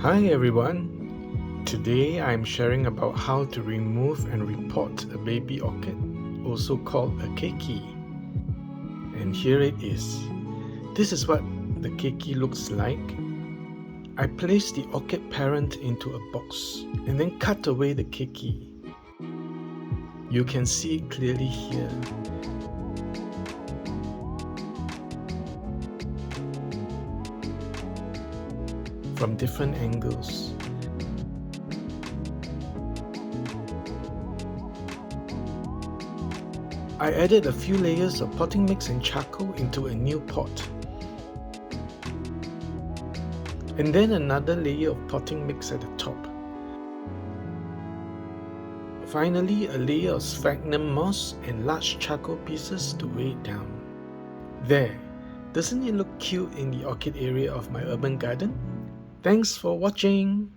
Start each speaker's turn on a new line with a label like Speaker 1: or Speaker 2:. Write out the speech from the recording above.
Speaker 1: Hi everyone! Today I'm sharing about how to remove and repot a baby orchid, also called a keiki. And here it is. This is what the keiki looks like. I placed the orchid parent into a box and then cut away the keiki. You can see it clearly here. From different angles. I added a few layers of potting mix and charcoal into a new pot. And then another layer of potting mix at the top. Finally, a layer of sphagnum moss and large charcoal pieces to weigh it down. There! Doesn't it look cute in the orchid area of my urban garden? Thanks for watching!